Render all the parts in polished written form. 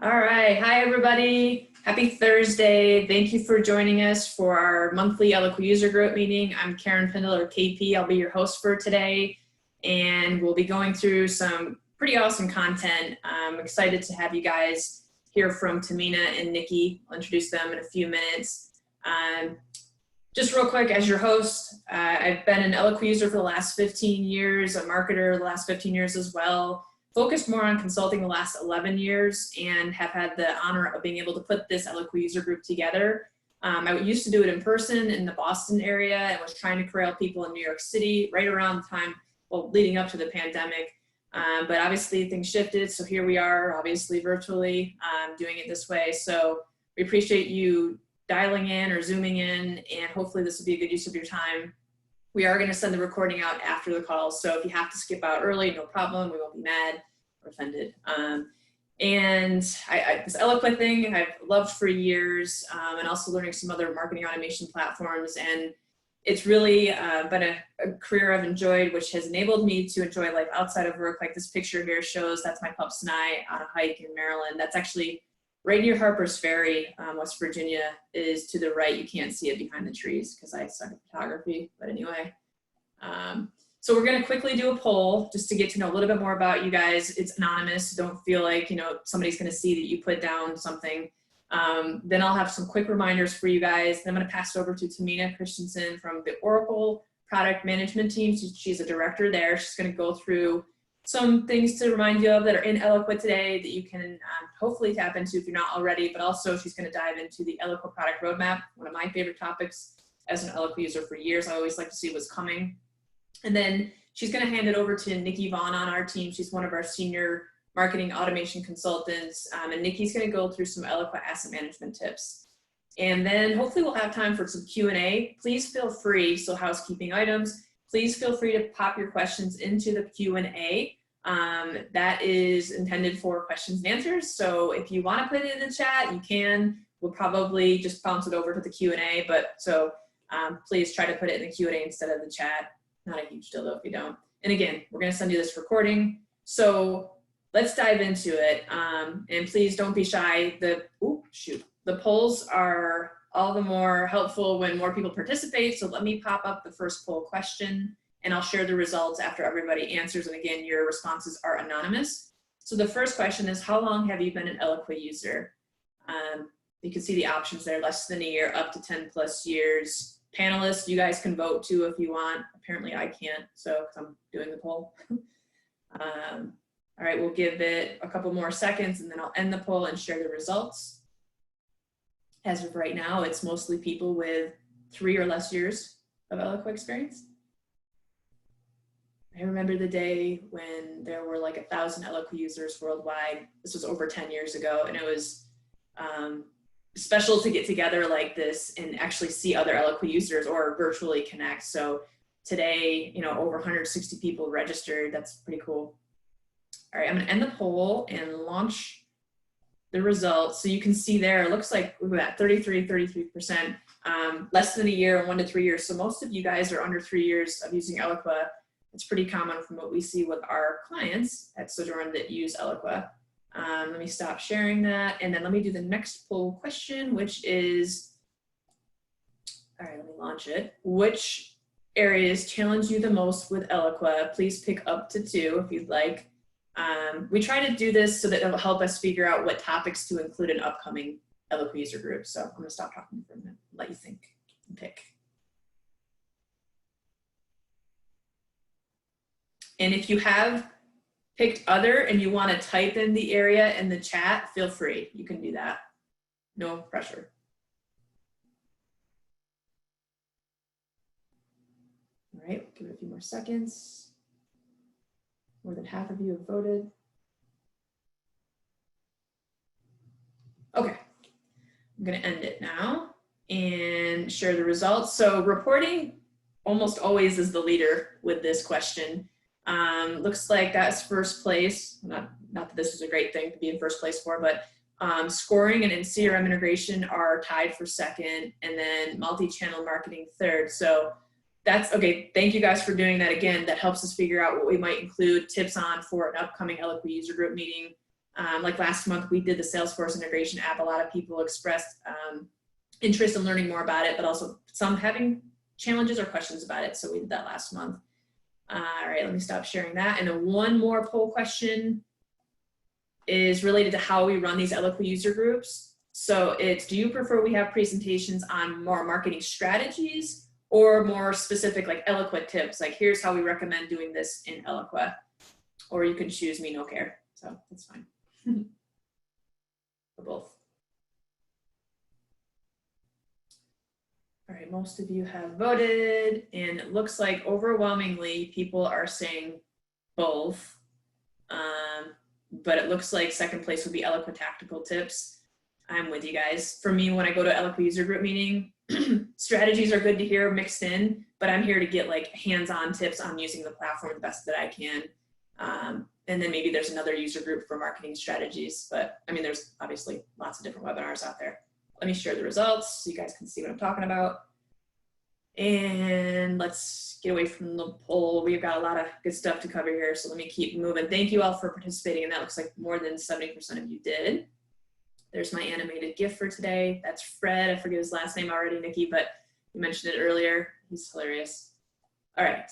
All right. Hi, everybody. Happy Thursday. Thank you for joining us for our monthly Eloqua user group meeting. I'm Karen Pindle, or KP. I'll be your host for today, and we'll be going through some pretty awesome content. I'm excited to have you guys hear from Tamina and Nikki. I'll introduce them in a few minutes. Just real quick, as your host, I've been an Eloqua user for the last 15 years, a marketer the last 15 years as well. Focused more on consulting the last 11 years and have had the honor of being able to put this Eloqua user group together. I used to do it in person in the Boston area and was trying to corral people in New York City right around the time, well, leading up to the pandemic. But obviously things shifted, so here we are, obviously virtually doing it this way. So we appreciate you dialing in or zooming in, and hopefully this will be a good use of your time. We are going to send the recording out after the call, so if you have to skip out early, no problem. We won't be mad or offended. And this Eloqua thing I've loved for years, and also learning some other marketing automation platforms. And it's really been a career I've enjoyed, which has enabled me to enjoy life outside of work. Like this picture here shows, that's my pups and I on a hike in Maryland. That's actually right near Harper's Ferry, West Virginia, is to the right. You can't see it behind the trees because I suck at photography, but anyway. So we're gonna quickly do a poll just to get to know a little bit more about you guys. It's anonymous, so don't feel like somebody's gonna see that you put down something. Then I'll have some quick reminders for you guys. Then I'm gonna pass it over to Tamina Christensen from the Oracle product management team. She's a director there. She's gonna go through some things to remind you of that are in Eloqua today that you can hopefully tap into if you're not already, but also she's going to dive into the Eloqua product roadmap, one of my favorite topics as an Eloqua user for years. I always like to see what's coming. And then she's going to hand it over to Nikki Vaughn on our team. She's one of our senior marketing automation consultants, and Nikki's going to go through some Eloqua asset management tips. And then hopefully we'll have time for some Q&A. Please feel free, so housekeeping items, please feel free to pop your questions into the Q&A. That is intended for questions and answers. So if you want to put it in the chat, you can. We'll probably just bounce it over to the Q&A, but so please try to put it in the Q&A instead of the chat. Not a huge deal though if you don't. And again, we're going to send you this recording. So let's dive into it. And please don't be shy. The polls are all the more helpful when more people participate. So let me pop up the first poll question and I'll share the results after everybody answers. And again, your responses are anonymous. So the first question is, how long have you been an Eloqua user? You can see the options there, less than a year, up to 10 plus years. Panelists, you guys can vote too if you want. Apparently I can't, so because I'm doing the poll. All right, we'll give it a couple more seconds and then I'll end the poll and share the results. As of right now, it's mostly people with 3 or less years of Eloqua experience. I remember the day when there were like 1,000 Eloqua users worldwide. This was over 10 years ago, and it was special to get together like this and actually see other Eloqua users or virtually connect. So today, over 160 people registered. That's pretty cool. All right, I'm gonna end the poll and launch the results. So you can see there, it looks like we're at 33%, less than a year and 1 to 3 years. So most of you guys are under 3 years of using Eloqua. It's pretty common from what we see with our clients at Sojourn that use Eloqua. Let me stop sharing that. And then let me do the next poll question, which is, all right, let me launch it. Which areas challenge you the most with Eloqua? Please pick up to 2 if you'd like. We try to do this so that it'll help us figure out what topics to include in upcoming Eloqua user groups. So I'm gonna stop talking for a minute, let you think and pick. And if you have picked other and you want to type in the area in the chat, feel free. You can do that. No pressure. All right, we'll give it a few more seconds. More than half of you have voted. Okay, I'm going to end it now and share the results. So reporting almost always is the leader with this question. Looks like that's first place. Not that this is a great thing to be in first place for, but scoring and CRM integration are tied for second, and then multi-channel marketing third. So that's okay. Thank you guys for doing that again. That helps us figure out what we might include tips on for an upcoming Eloqua user group meeting. Like last month, we did the Salesforce integration app. A lot of people expressed interest in learning more about it, but also some having challenges or questions about it. So we did that last month. All right, let me stop sharing that. And then one more poll question is related to how we run these Eloqua user groups. So it's, do you prefer we have presentations on more marketing strategies or more specific like Eloqua tips? Like, here's how we recommend doing this in Eloqua. Or you can choose me, no care. So that's fine. For both. All right, most of you have voted, and it looks like overwhelmingly people are saying both. But it looks like second place would be Eloqua tactical tips. I'm with you guys. For me, when I go to Eloqua user group meeting, strategies are good to hear mixed in, but I'm here to get like hands-on tips on using the platform the best that I can. And then maybe there's another user group for marketing strategies, but I mean, there's obviously lots of different webinars out there. Let me share the results so you guys can see what I'm talking about. And let's get away from the poll. We've got a lot of good stuff to cover here, so let me keep moving. Thank you all for participating, and that looks like more than 70% of you did. There's my animated GIF for today. That's Fred. I forget his last name already, Nikki, but you mentioned it earlier. He's hilarious. All right.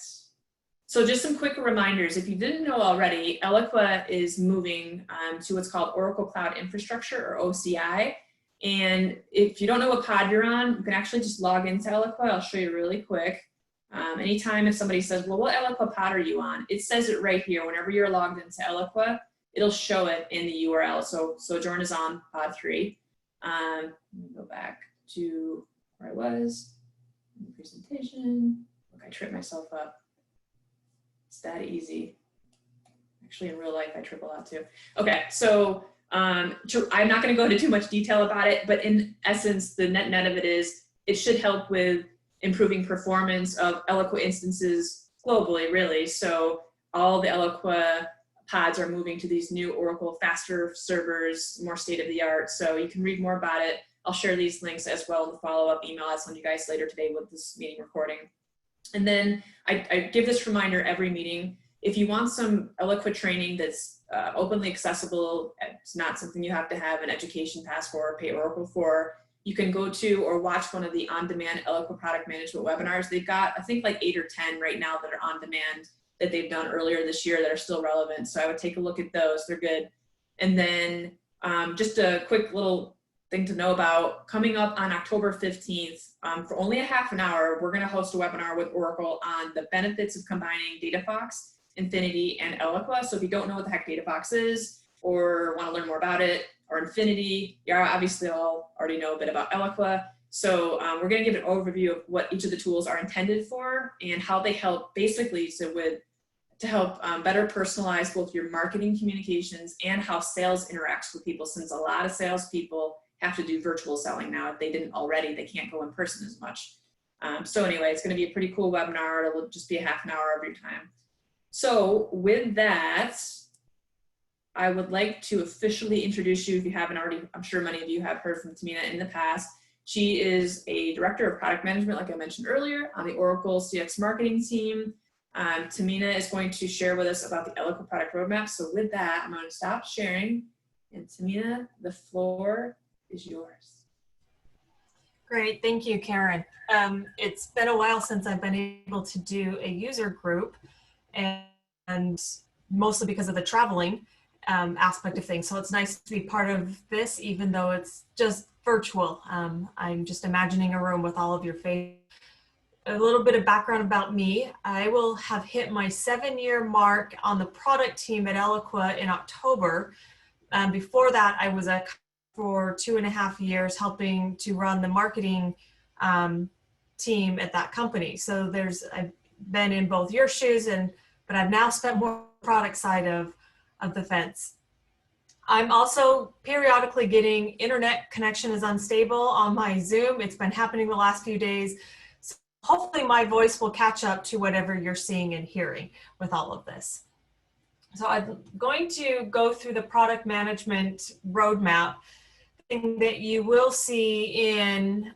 So just some quick reminders. If you didn't know already, Eloqua is moving to what's called Oracle Cloud Infrastructure, or OCI. And if you don't know what pod you're on, you can actually just log into Eloqua. I'll show you really quick. Anytime if somebody says, well, what Eloqua pod are you on? It says it right here. Whenever you're logged into Eloqua, it'll show it in the URL. So Sojourn is on pod 3. Let me go back to where I was in the presentation. Look, I tripped myself up. It's that easy. Actually, in real life, I trip a lot too. Okay, so I'm not going to go into too much detail about it, but in essence, the net of it is it should help with improving performance of Eloqua instances globally, really. So all the Eloqua pods are moving to these new Oracle faster servers, more state-of-the-art. So you can read more about it. I'll share these links as well in the follow-up email I'll send you guys later today with this meeting recording. And then I give this reminder every meeting. If you want some Eloqua training that's openly accessible, it's not something you have to have an education pass for or pay Oracle for, you can go to or watch one of the on-demand Eloqua product management webinars. They've got, I think, like 8 or 10 right now that are on demand that they've done earlier this year that are still relevant. So I would take a look at those. They're good. And then just a quick little thing to know about, coming up on October 15th, for only a half an hour, we're going to host a webinar with Oracle on the benefits of combining DataFox, Infinity, and Eloqua. So if you don't know what the heck DataFox is or want to learn more about it, or Infinity, you obviously all already know a bit about Eloqua. So we're going to give an overview of what each of the tools are intended for and how they help basically to help better personalize both your marketing communications and how sales interacts with people, since a lot of salespeople have to do virtual selling now. If they didn't already, they can't go in person as much. So anyway, it's going to be a pretty cool webinar. It'll just be a half an hour of your time. So with that, I would like to officially introduce you, if you haven't already. I'm sure many of you have heard from Tamina in the past. She is a director of product management, like I mentioned earlier, on the Oracle CX marketing team. Tamina is going to share with us about the Eloqua product roadmap. So with that, I'm going to stop sharing. And Tamina, the floor is yours. Great, thank you, Karen. It's been a while since I've been able to do a user group, and mostly because of the traveling aspect of things. So it's nice to be part of this, even though it's just virtual. I'm just imagining a room with all of your faces. A little bit of background about me. I will have hit my 7-year mark on the product team at Eloqua in October. Before that, I was for 2.5 years helping to run the marketing team at that company. So I've been in both your shoes, but I've now spent more product side of the fence. I'm also periodically getting internet connection is unstable on my Zoom. It's been happening the last few days. So hopefully my voice will catch up to whatever you're seeing and hearing with all of this. So I'm going to go through the product management roadmap. Thing that you will see in,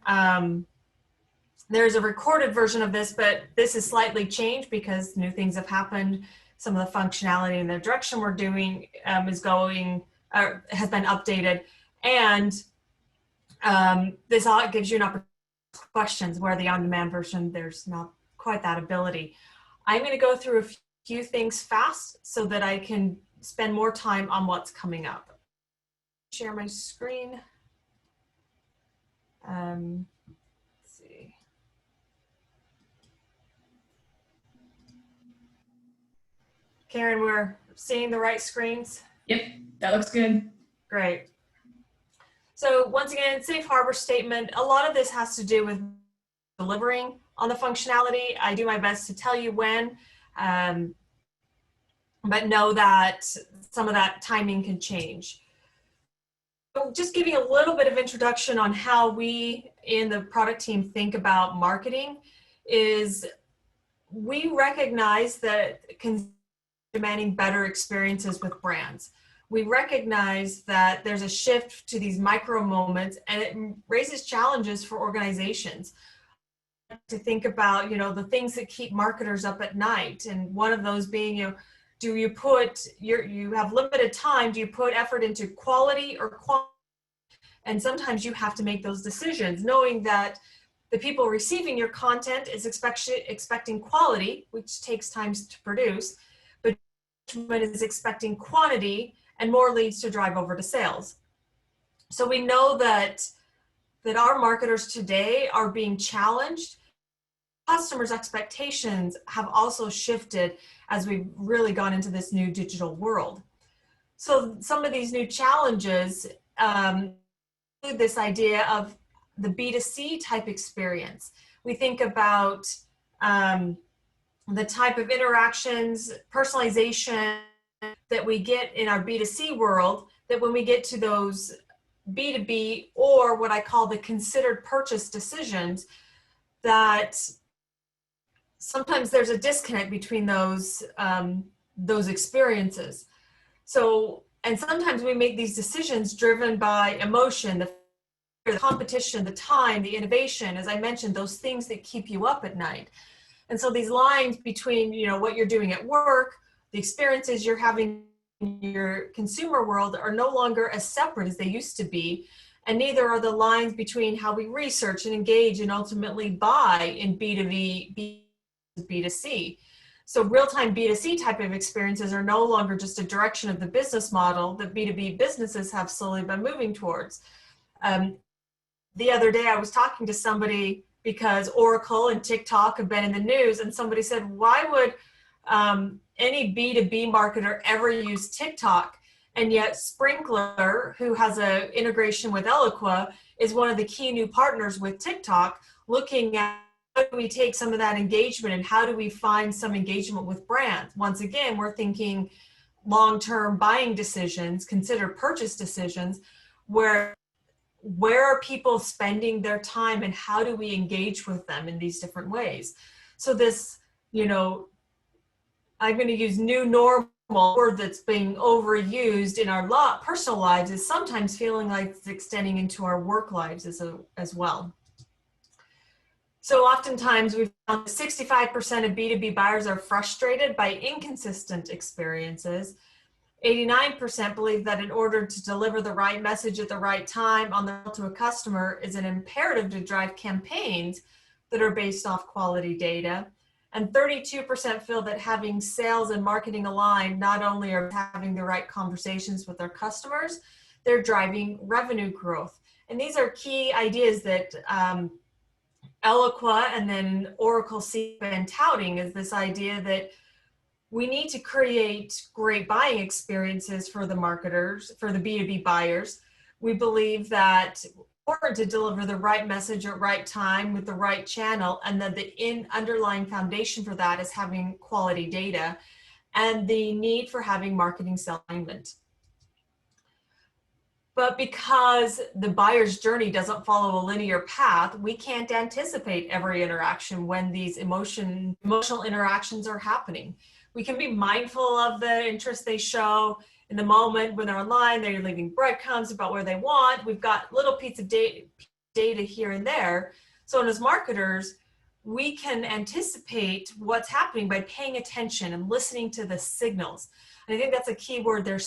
there's a recorded version of this, but this is slightly changed because new things have happened. Some of the functionality and the direction we're doing is going has been updated. And this all gives you an opportunity to ask questions, where the on-demand version, there's not quite that ability. I'm going to go through a few things fast so that I can spend more time on what's coming up. Share my screen. Let's see. Karen, we're seeing the right screens? Yep, that looks good. Great. So once again, safe harbor statement. A lot of this has to do with delivering on the functionality. I do my best to tell you when, but know that some of that timing can change. So just giving a little bit of introduction on how we in the product team think about marketing is we recognize that demanding better experiences with brands. We recognize that there's a shift to these micro moments, and it raises challenges for organizations to think about, the things that keep marketers up at night. And one of those being, do you put you have limited time, do you put effort into quality or quantity? And sometimes you have to make those decisions, knowing that the people receiving your content is expecting quality, which takes time to produce, but management is expecting quantity, and more leads to drive over to sales. So we know that our marketers today are being challenged. Customers' expectations have also shifted as we've really gone into this new digital world. So some of these new challenges include this idea of the B2C type experience. We think about the type of interactions, personalization that we get in our B2C world, that when we get to those B2B, or what I call the considered purchase decisions, that sometimes there's a disconnect between those experiences. So, and sometimes we make these decisions driven by emotion, the competition, the time, the innovation, as I mentioned, those things that keep you up at night. And so these lines between, what you're doing at work, the experiences you're having in your consumer world are no longer as separate as they used to be. And neither are the lines between how we research and engage and ultimately buy in B2B, B2C. So real-time B2C type of experiences are no longer just a direction of the business model that B2B businesses have slowly been moving towards. The other day I was talking to somebody because Oracle and TikTok have been in the news, and somebody said, why would any B2B marketer ever use TikTok? And yet Sprinkler, who has an integration with Eloqua, is one of the key new partners with TikTok, looking at how do we take some of that engagement and how do we find some engagement with brands. Once again, we're thinking long-term buying decisions, consider purchase decisions, where are people spending their time and how do we engage with them in these different ways? So this, I'm going to use new normal, word that's being overused in our personal lives, is sometimes feeling like it's extending into our work lives as well. So oftentimes we've found 65% of B2B buyers are frustrated by inconsistent experiences. 89% believe that in order to deliver the right message at the right time to a customer is an imperative to drive campaigns that are based off quality data. And 32% feel that having sales and marketing aligned, not only are having the right conversations with their customers, they're driving revenue growth. And these are key ideas that Eloqua and then Oracle see been touting, is this idea that we need to create great buying experiences for the marketers, for the B2B buyers. We believe that in order to deliver the right message at right time with the right channel, and that the underlying foundation for that is having quality data and the need for having marketing alignment. But because the buyer's journey doesn't follow a linear path, we can't anticipate every interaction when these emotional interactions are happening. We can be mindful of the interest they show in the moment when they're online. They're leaving breadcrumbs about where they want. We've got little pieces of data here and there. So as marketers, we can anticipate what's happening by paying attention and listening to the signals. And I think that's a key word there,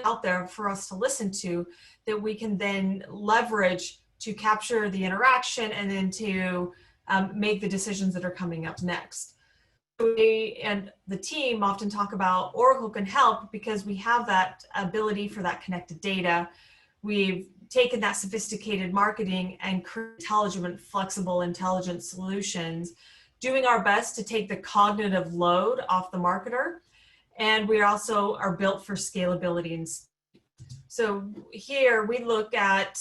out there for us to listen to that we can then leverage to capture the interaction and then to make the decisions that are coming up next. We and the team often talk about Oracle can help because we have that ability for that connected data. We've taken that sophisticated marketing and create intelligent, flexible, intelligent solutions, doing our best to take the cognitive load off the marketer. And we also are built for scalability. And so here we look at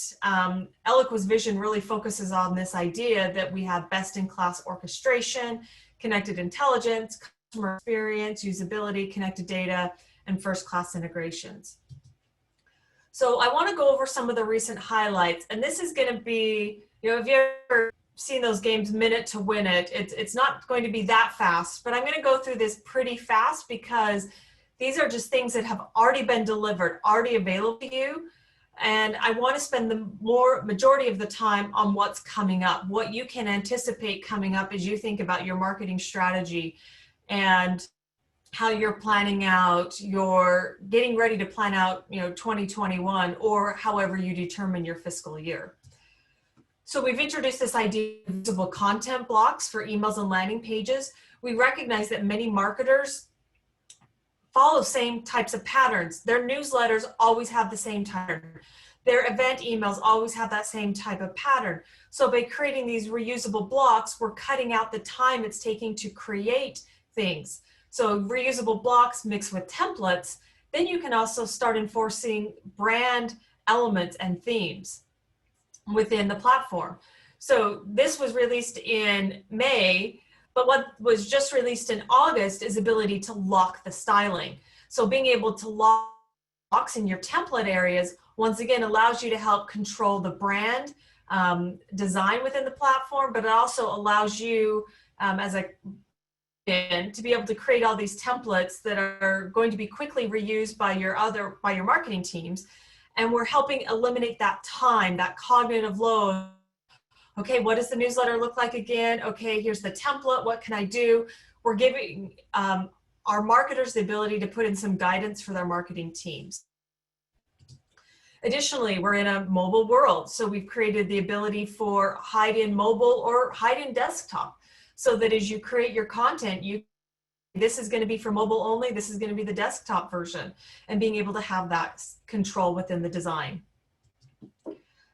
Eloqua's vision really focuses on this idea that we have best-in-class orchestration, connected intelligence, customer experience, usability, connected data, and first-class integrations. So I want to go over some of the recent highlights, and this is going to be, if you've ever seen those games Minute to Win It, it's not going to be that fast, but I'm going to go through this pretty fast because these are just things that have already been delivered, already available to you. And I want to spend the majority of the time on what's coming up, what you can anticipate coming up as you think about your marketing strategy and how you're planning out, you're getting ready to plan out, 2021 or however you determine your fiscal year. So we've introduced this idea of visible content blocks for emails and landing pages. We recognize that many marketers follow same types of patterns. Their newsletters always have the same pattern. Their event emails always have that same type of pattern. So by creating these reusable blocks, we're cutting out the time it's taking to create things. So reusable blocks mixed with templates, then you can also start enforcing brand elements and themes within the platform. So this was released in May, but what was just released in August is ability to lock the styling. So being able to lock blocks in your template areas, once again, allows you to help control the brand design within the platform, but it also allows you to be able to create all these templates that are going to be quickly reused by your marketing teams. And we're helping eliminate that time, that cognitive load. Okay, what does the newsletter look like again? Okay, here's the template. What can I do? We're giving our marketers the ability to put in some guidance for their marketing teams. Additionally, we're in a mobile world. So we've created the ability for hide in mobile or hide in desktop. So that as you create your content, this is going to be for mobile only, this is going to be the desktop version, and being able to have that control within the design.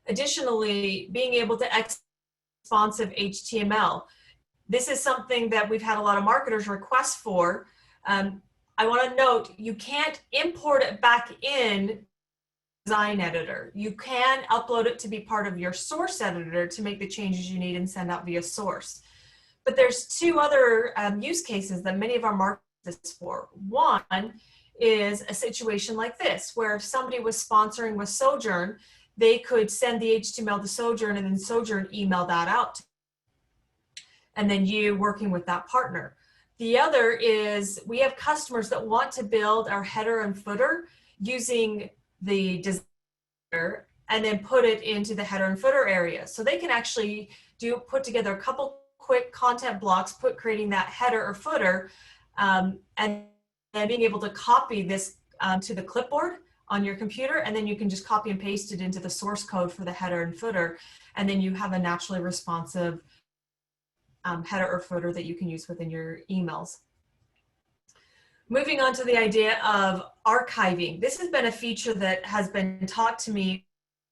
Additionally, being able to responsive HTML. This is something that we've had a lot of marketers request for. I want to note, you can't import it back in design editor. You can upload it to be part of your source editor to make the changes you need and send out via source. But there's two other use cases that many of our marketers use this for. One is a situation like this, where if somebody was sponsoring with Sojourn, they could send the HTML to Sojourn and then Sojourn email that out. And then you working with that partner. The other is we have customers that want to build our header and footer using the designer and then put it into the header and footer area. So they can actually put together a couple quick content blocks, creating that header or footer, and then being able to copy this to the clipboard on your computer, and then you can just copy and paste it into the source code for the header and footer, and then you have a naturally responsive header or footer that you can use within your emails. Moving on to the idea of archiving. This has been a feature that has been taught to me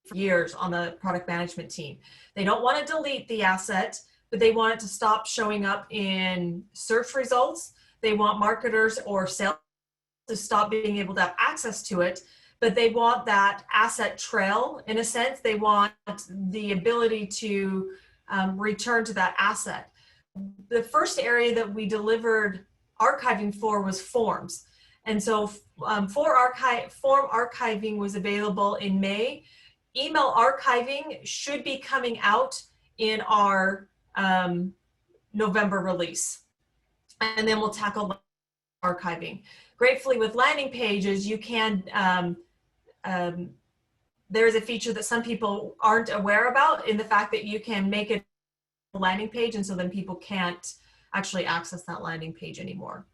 for years on the product management team. They don't want to delete the asset, but they want it to stop showing up in search results. They want marketers or sales to stop being able to have access to it, but they want that asset trail in a sense. They want the ability to return to that asset. The first area that we delivered archiving for was forms. And so form archiving was available in May. Email archiving should be coming out in our November release. And then we'll tackle archiving. Gratefully with landing pages, you can, there's a feature that some people aren't aware about in the fact that you can make it a landing page, and so then people can't actually access that landing page anymore.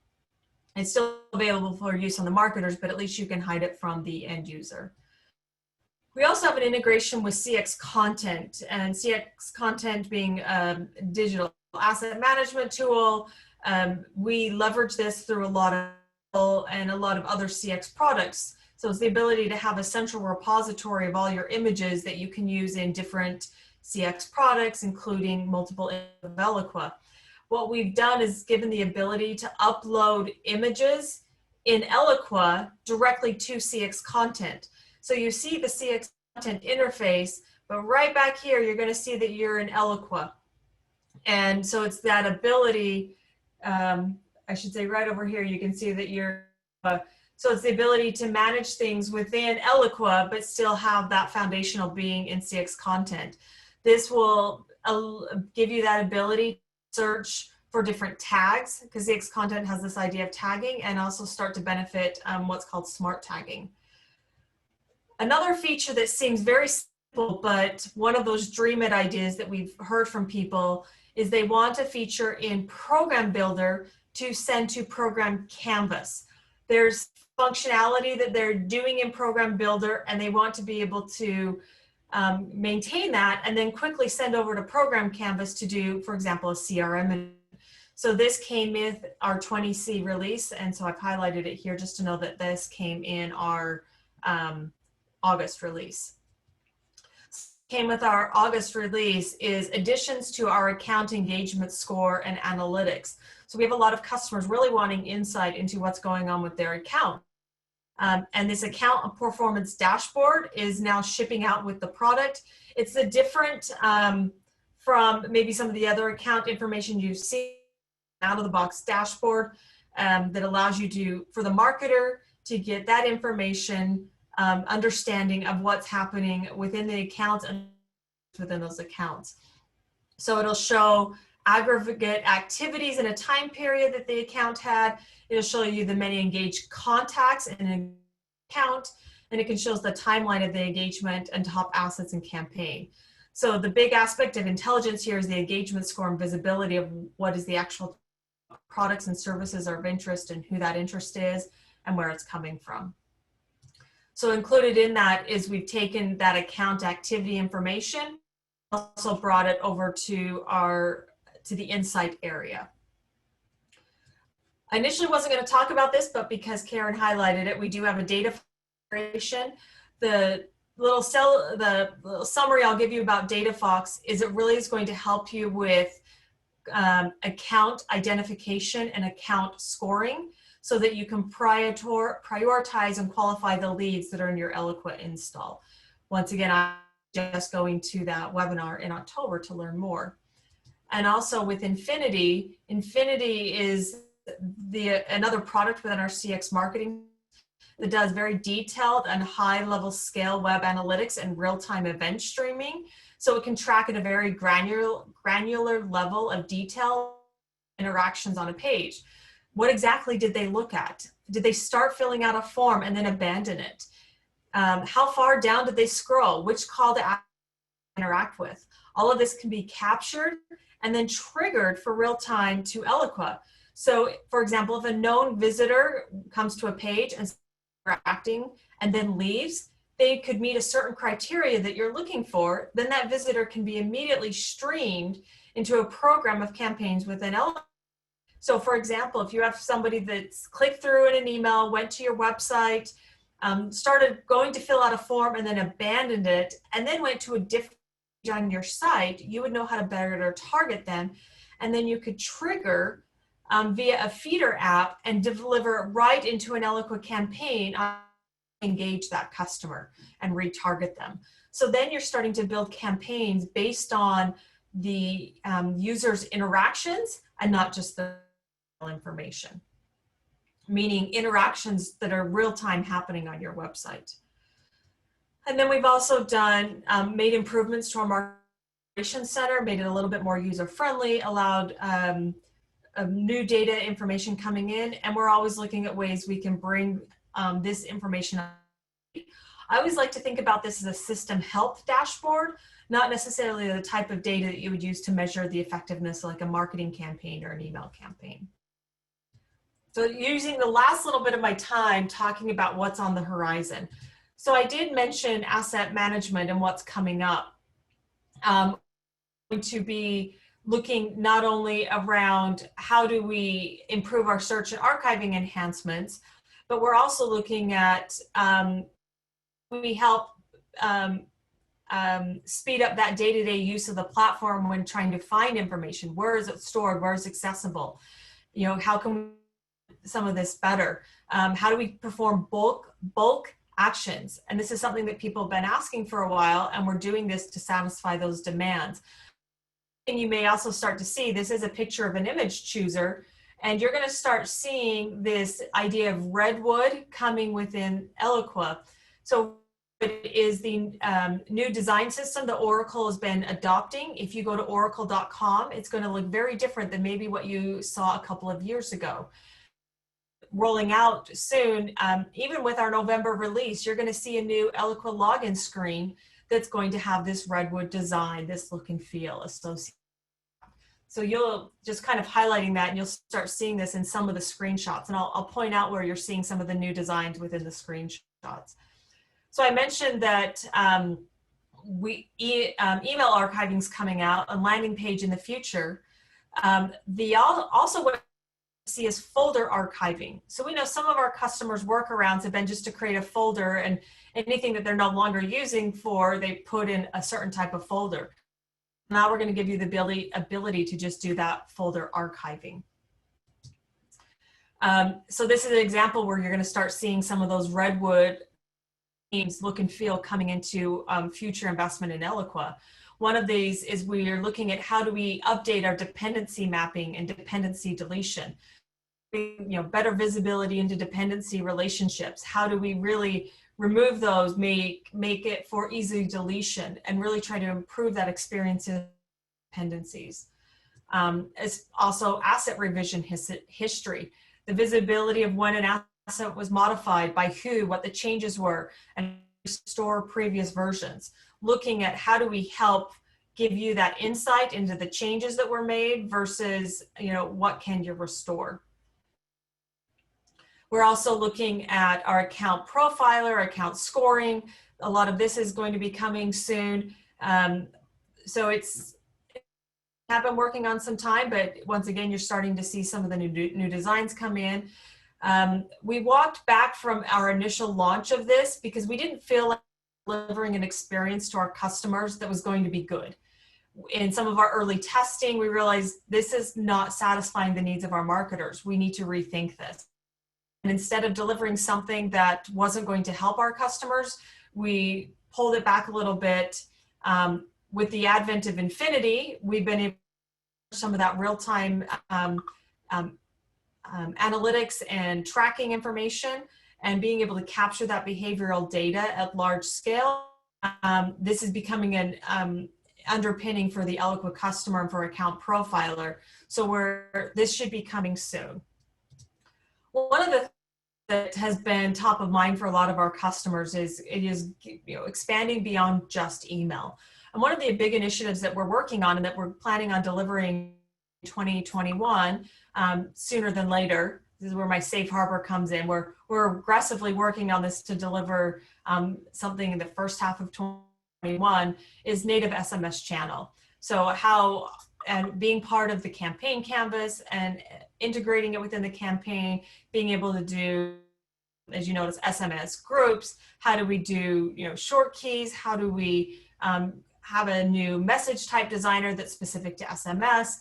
It's still available for use on the marketers, but at least you can hide it from the end user. We also have an integration with CX Content, and CX Content being a digital asset management tool. We leverage this through a lot of other CX products. So it's the ability to have a central repository of all your images that you can use in different CX products, including multiple of Eloqua. What we've done is given the ability to upload images in Eloqua directly to CX Content. So you see the CX Content interface, but right back here, you're going to see that you're in Eloqua. And so it's that ability, I should say right over here, you can see that you're, so it's the ability to manage things within Eloqua, but still have that foundational being in CX Content. This will give you that ability to search for different tags, because CX Content has this idea of tagging, and also start to benefit what's called smart tagging. Another feature that seems very simple, but one of those dream it ideas that we've heard from people is they want a feature in Program Builder to send to Program Canvas. There's functionality that they're doing in Program Builder, and they want to be able to maintain that and then quickly send over to Program Canvas to do, for example, a CRM. So this came with our 20C release, and so I've highlighted it here just to know that this came in our August release. Came with our August release is additions to our account engagement score and analytics. So we have a lot of customers really wanting insight into what's going on with their account. And this account performance dashboard is now shipping out with the product. It's a different from maybe some of the other account information you've seen out of the box dashboard that allows you to, for the marketer, to get that information, understanding of what's happening within the accounts and within those accounts. So it'll show aggregate activities in a time period that the account had. It'll show you the many engaged contacts in an account, and it can show us the timeline of the engagement and top assets and campaign. So the big aspect of intelligence here is the engagement score and visibility of what is the actual products and services are of interest and who that interest is and where it's coming from. So included in that is we've taken that account activity information, also brought it over to the insight area. I initially wasn't going to talk about this, but because Karen highlighted it, we do have a data integration. The little summary I'll give you about DataFox is it really is going to help you with account identification and account scoring, so that you can prioritize and qualify the leads that are in your Eloqua install. Once again, I'm just going to that webinar in October to learn more. And also with Infinity, Infinity is another product within our CX marketing that does very detailed and high-level scale web analytics and real-time event streaming. So it can track at a very granular level of detail interactions on a page. What exactly did they look at? Did they start filling out a form and then abandon it? How far down did they scroll? Which call to interact with? All of this can be captured and then triggered for real time to Eloqua. So for example, if a known visitor comes to a page and interacting and then leaves, they could meet a certain criteria that you're looking for, then that visitor can be immediately streamed into a program of campaigns within Eloqua. So for example, if you have somebody that's clicked through in an email, went to your website, started going to fill out a form and then abandoned it, and then went to a different page on your site, you would know how to better target them. And then you could trigger via a feeder app and deliver right into an Eloqua campaign, engage that customer and retarget them. So then you're starting to build campaigns based on the user's interactions and not just the information, meaning interactions that are real-time happening on your website. And then we've also done made improvements to our marketing center, made it a little bit more user-friendly, allowed new data information coming in, and we're always looking at ways we can bring this information up. I always like to think about this as a system health dashboard, not necessarily the type of data that you would use to measure the effectiveness like a marketing campaign or an email campaign. So using the last little bit of my time talking about what's on the horizon. So I did mention asset management and what's coming up. Going to be looking not only around how do we improve our search and archiving enhancements, but we're also looking at we help speed up that day-to-day use of the platform when trying to find information. Where is it stored? Where is it accessible? You know, how can we some of this better? How do we perform bulk actions? And this is something that people have been asking for a while, and we're doing this to satisfy those demands. And you may also start to see, this is a picture of an image chooser, and you're going to start seeing this idea of redwood coming within Eloqua. So it is the new design system that Oracle has been adopting. If you go to oracle.com, it's going to look very different than maybe what you saw a couple of years ago. Rolling out soon, even with our November release, you're going to see a new Eloqua login screen that's going to have this redwood design, this look and feel associated. So you'll just kind of highlighting that, and you'll start seeing this in some of the screenshots. And I'll point out where you're seeing some of the new designs within the screenshots. So I mentioned that email archiving is coming out, a landing page in the future. Also what see is folder archiving. So we know some of our customers' workarounds have been just to create a folder, and anything that they're no longer using for, they put in a certain type of folder. Now we're going to give you the ability to just do that folder archiving. So this is an example where you're going to start seeing some of those redwood themes look and feel coming into future investment in Eloqua. One of these is we are looking at how do we update our dependency mapping and dependency deletion. Better visibility into dependency relationships. How do we really remove those, make it for easy deletion, and really try to improve that experience in dependencies. It's also asset revision history, the visibility of when an asset was modified, by who, what the changes were, and restore previous versions. Looking at how do we help give you that insight into the changes that were made versus, what can you restore? We're also looking at our account profiler, account scoring. A lot of this is going to be coming soon. So have been working on some time, but once again, you're starting to see some of the new designs come in. We walked back from our initial launch of this because we didn't feel like delivering an experience to our customers that was going to be good. In some of our early testing, we realized this is not satisfying the needs of our marketers. We need to rethink this. And instead of delivering something that wasn't going to help our customers, we pulled it back a little bit. With the advent of Infinity, we've been able to some of that real-time analytics and tracking information, and being able to capture that behavioral data at large scale. This is becoming an underpinning for the Eloqua customer and for account profiler. So this should be coming soon. One of the things that has been top of mind for a lot of our customers is expanding beyond just email. And one of the big initiatives that we're working on and that we're planning on delivering in 2021, sooner than later, this is where my safe harbor comes in. We're aggressively working on this to deliver something in the first half of 2021, is native SMS channel. So and being part of the campaign canvas and integrating it within the campaign, being able to do, as you notice, SMS groups. How do we do, short keys? How do we have a new message type designer that's specific to SMS?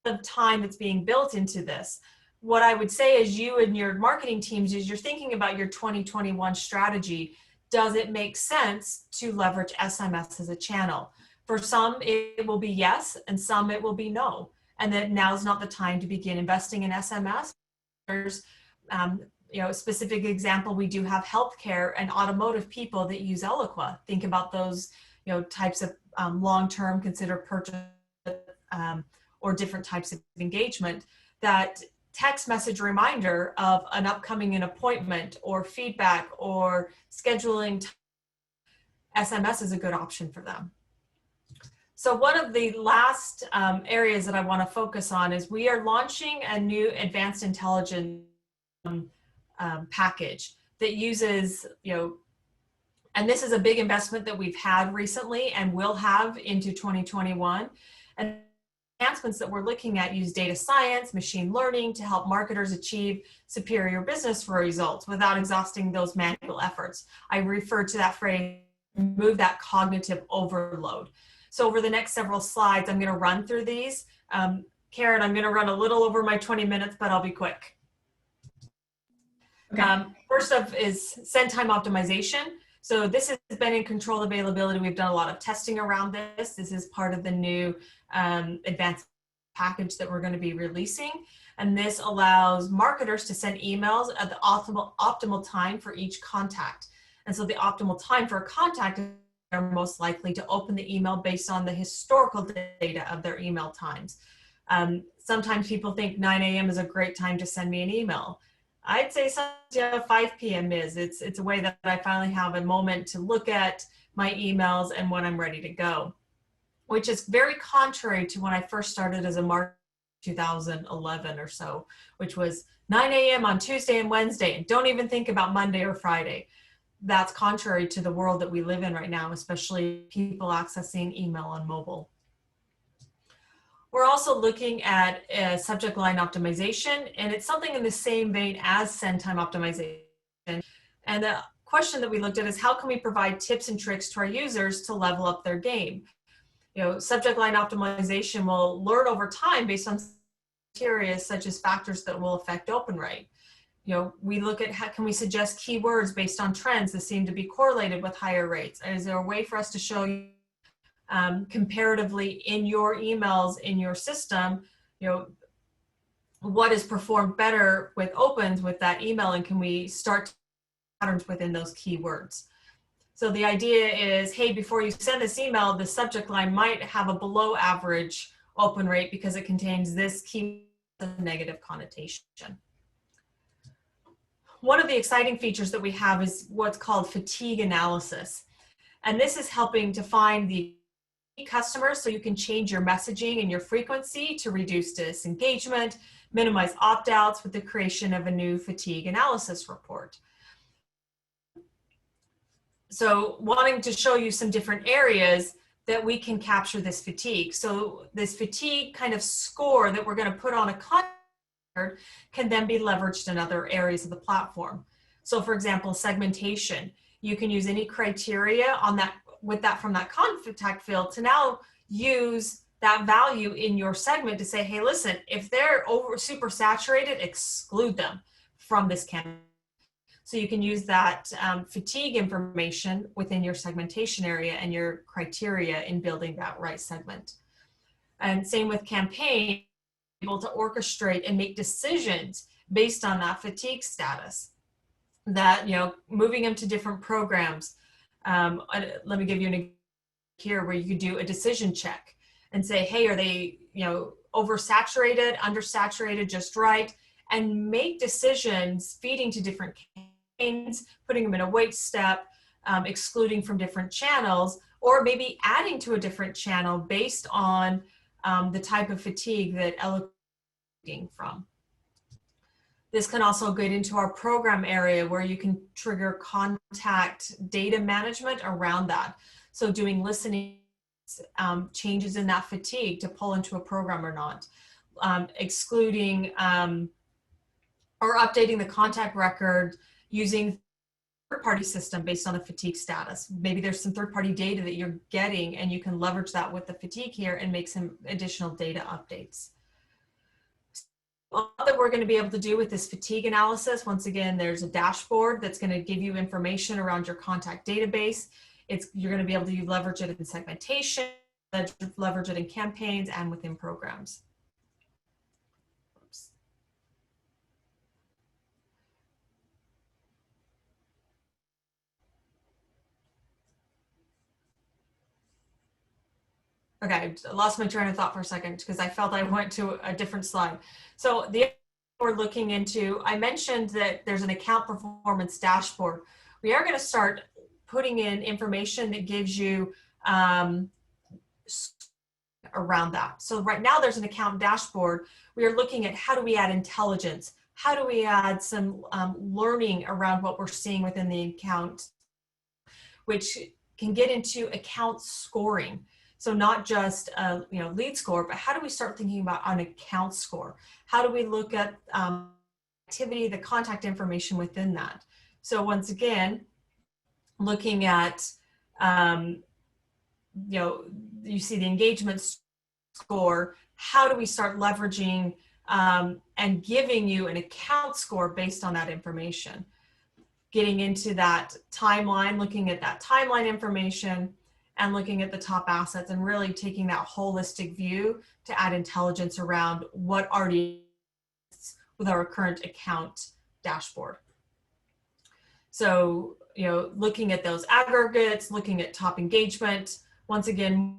The time that's being built into this. What I would say is you and your marketing teams, as you're thinking about your 2021 strategy, does it make sense to leverage SMS as a channel? For some, it will be yes, and some it will be no. And that now's not the time to begin investing in SMS. There's, a specific example, we do have healthcare and automotive people that use Eloqua. Think about those, types of long-term considered purchase or different types of engagement. That text message reminder of an upcoming appointment or feedback or scheduling, SMS is a good option for them. So one of the last areas that I want to focus on is we are launching a new advanced intelligence package that uses, and this is a big investment that we've had recently and will have into 2021. And enhancements that we're looking at use data science, machine learning to help marketers achieve superior business results without exhausting those manual efforts. I refer to that phrase, remove that cognitive overload. So over the next several slides, I'm going to run through these. Karen, I'm going to run a little over my 20 minutes, but I'll be quick. Okay. First up is send time optimization. So this has been in controlled availability. We've done a lot of testing around this. This is part of the new advanced package that we're going to be releasing. And this allows marketers to send emails at the optimal time for each contact. And so the optimal time for a contact is they're most likely to open the email based on the historical data of their email times. Sometimes people think 9 a.m. is a great time to send me an email. I'd say sometimes 5 p.m. is. It's a way that I finally have a moment to look at my emails and when I'm ready to go, which is very contrary to when I first started as a marketer in 2011 or so, which was 9 a.m. on Tuesday and Wednesday, and don't even think about Monday or Friday. That's contrary to the world that we live in right now, especially people accessing email on mobile. We're also looking at subject line optimization, and it's something in the same vein as send time optimization. And the question that we looked at is how can we provide tips and tricks to our users to level up their game? Subject line optimization will learn over time based on criteria such as factors that will affect open rate. We look at how can we suggest keywords based on trends that seem to be correlated with higher rates? Is there a way for us to show you comparatively in your emails, in your system, what is performed better with opens with that email, and can we start patterns within those keywords? So the idea is, hey, before you send this email, the subject line might have a below average open rate because it contains this key negative connotation. One of the exciting features that we have is what's called fatigue analysis. And this is helping to find the customers so you can change your messaging and your frequency to reduce disengagement, minimize opt-outs with the creation of a new fatigue analysis report. So wanting to show you some different areas that we can capture this fatigue. So this fatigue kind of score that we're going to put on a content can then be leveraged in other areas of the platform. So for example, segmentation, you can use any criteria on that with that from that contact field to now use that value in your segment to say, hey, listen, if they're super saturated, exclude them from this campaign. So you can use that fatigue information within your segmentation area and your criteria in building that right segment. And same with campaign, able to orchestrate and make decisions based on that fatigue status. That, moving them to different programs. Let me give you an example here where you could do a decision check and say, hey, are they, oversaturated, undersaturated, just right? And make decisions feeding to different campaigns, putting them in a wait step, excluding from different channels, or maybe adding to a different channel based on the type of fatigue that Eloqua is looking from. This can also get into our program area where you can trigger contact data management around that. So doing listening, changes in that fatigue to pull into a program or not, excluding or updating the contact record using third-party system based on the fatigue status. Maybe there's some third-party data that you're getting and you can leverage that with the fatigue here and make some additional data updates. All that we're going to be able to do with this fatigue analysis, once again, there's a dashboard that's going to give you information around your contact database. You're going to be able to leverage it in segmentation, leverage it in campaigns and within programs. Oops. Okay, I lost my train of thought for a second because I felt I went to a different slide. So the we're looking into, I mentioned that there's an account performance dashboard. We are going to start putting in information that gives you around that. So right now there's an account dashboard. We are looking at how do we add intelligence? How do we add some learning around what we're seeing within the account, which can get into account scoring. So not just a lead score, but how do we start thinking about an account score? How do we look at activity, the contact information within that? So once again, looking at, you see the engagement score. How do we start leveraging and giving you an account score based on that information? Getting into that timeline, looking at that timeline information and looking at the top assets and really taking that holistic view to add intelligence around what already is with our current account dashboard. So, looking at those aggregates, looking at top engagement, once again,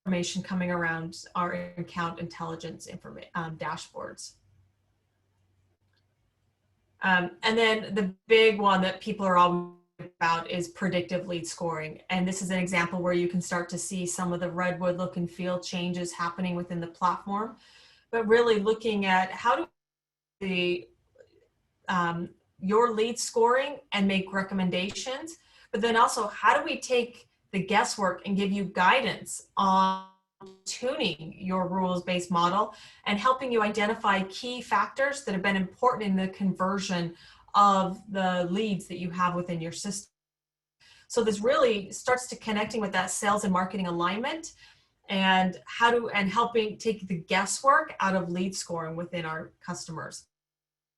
information coming around our account intelligence dashboards. And then the big one that people are all about is predictive lead scoring. And this is an example where you can start to see some of the Redwood look and feel changes happening within the platform, but really looking at how do your lead scoring and make recommendations, but then also how do we take the guesswork and give you guidance on tuning your rules-based model and helping you identify key factors that have been important in the conversion of the leads that you have within your system. So this really starts to connecting with that sales and marketing alignment and helping take the guesswork out of lead scoring within our customers.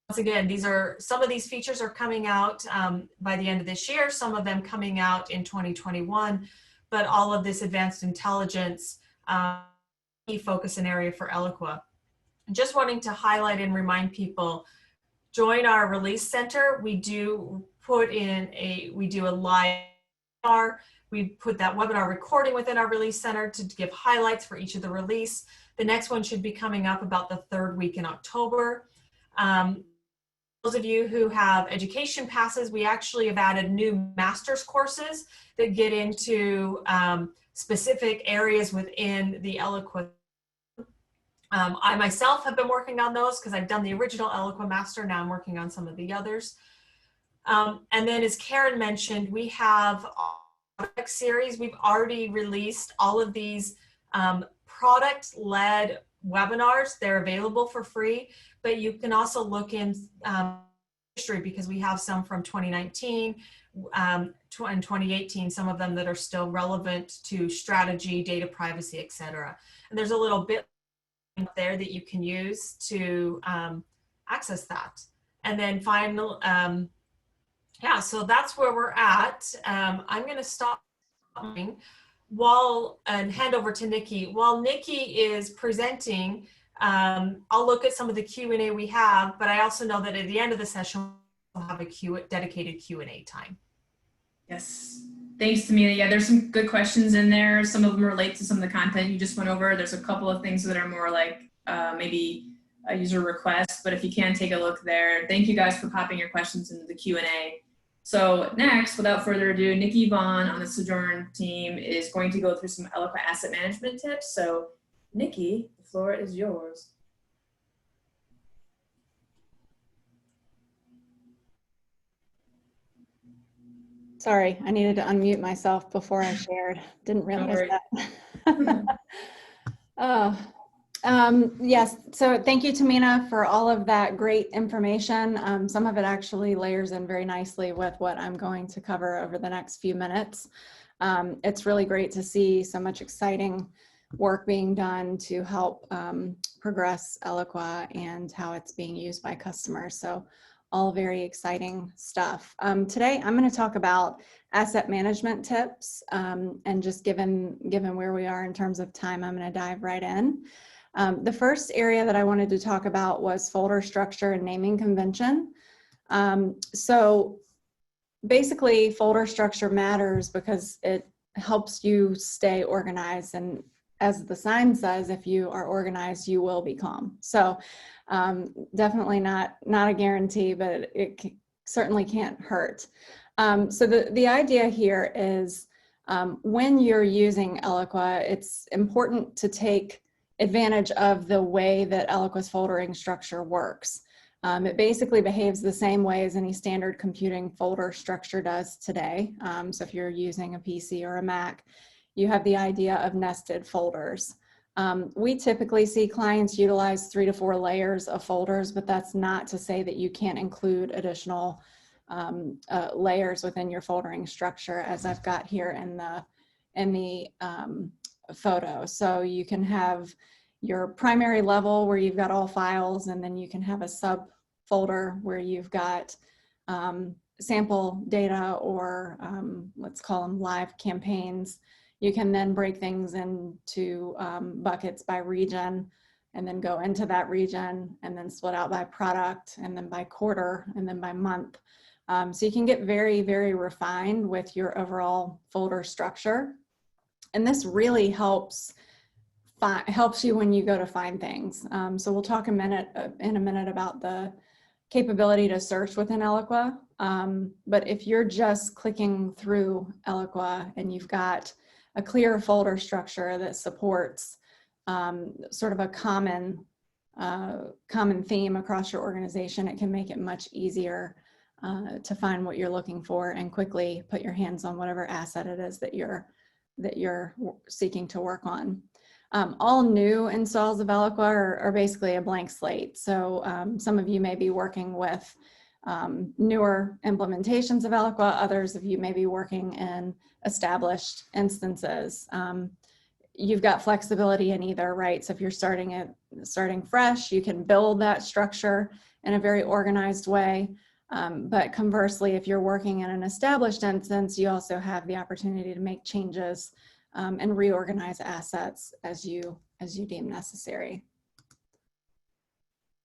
Once again, some of these features are coming out by the end of this year, some of them coming out in 2021, but all of this advanced intelligence key focus and area for Eloqua. Just wanting to highlight and remind people, join our release center. We do a live webinar. We put that webinar recording within our release center to give highlights for each of the release. The next one should be coming up about the third week in October. Those of you who have education passes, we actually have added new master's courses that get into specific areas within the Eloqua. I myself have been working on those because I've done the original Eloqua Master. Now I'm working on some of the others. And then as Karen mentioned, we have a product series. We've already released all of these product-led webinars. They're available for free, but you can also look in history because we have some from 2019 and 2018, some of them that are still relevant to strategy, data privacy, etc. And there's a little bit there that you can use to access that. And then final, so that's where we're at. I'm going to stop and hand over to Nikki. While Nikki is presenting, I'll look at some of the Q&A we have, but I also know that at the end of the session, we'll have a dedicated Q&A time. Yes. Thanks, Tamina. Yeah, there's some good questions in there. Some of them relate to some of the content you just went over. There's a couple of things that are more like maybe a user request, but if you can take a look there. Thank you guys for popping your questions into the Q&A. So next, without further ado, Nikki Vaughn on the Sojourn team is going to go through some Eloqua asset management tips. So Nikki, the floor is yours. Sorry, I needed to unmute myself before I shared. Didn't realize that. Yes, so thank you, Tamina, for all of that great information. Some of it actually layers in very nicely with what I'm going to cover over the next few minutes. It's really great to see so much exciting work being done to help progress Eloqua and how it's being used by customers. So all very exciting stuff. Today, I'm going to talk about asset management tips, and just given where we are in terms of time, I'm going to dive right in. The first area that I wanted to talk about was folder structure and naming convention. So basically, folder structure matters because it helps you stay organized, and as the sign says, if you are organized, you will be calm. So definitely not a guarantee, but it certainly can't hurt. So the idea here is When you're using Eloqua, it's important to take advantage of the way that Eloqua's foldering structure works. It basically behaves the same way as any standard computing folder structure does today. So if you're using a PC or a Mac, you have the idea of nested folders. We typically see clients utilize 3 to 4 layers of folders, but that's not to say that you can't include additional layers within your foldering structure, as I've got here in the photo. So you can have your primary level where you've got all files, and then you can have a subfolder where you've got sample data, or let's call them live campaigns. You can then break things into buckets by region, and then go into that region, and then split out by product, and then by quarter, and then by month. So you can get very, very refined with your overall folder structure. And this really helps you when you go to find things. So we'll talk in a minute about the capability to search within Eloqua. But if you're just clicking through Eloqua and you've got a clear folder structure that supports sort of a common theme across your organization, it can make it much easier to find what you're looking for and quickly put your hands on whatever asset it is that you're seeking to work on. All new installs of Eloqua are basically a blank slate. So some of you may be working with newer implementations of Eloqua. Others of you may be working in established instances. You've got flexibility in either, right? So if you're starting fresh, you can build that structure in a very organized way. But conversely, if you're working in an established instance, you also have the opportunity to make changes and reorganize assets as you deem necessary.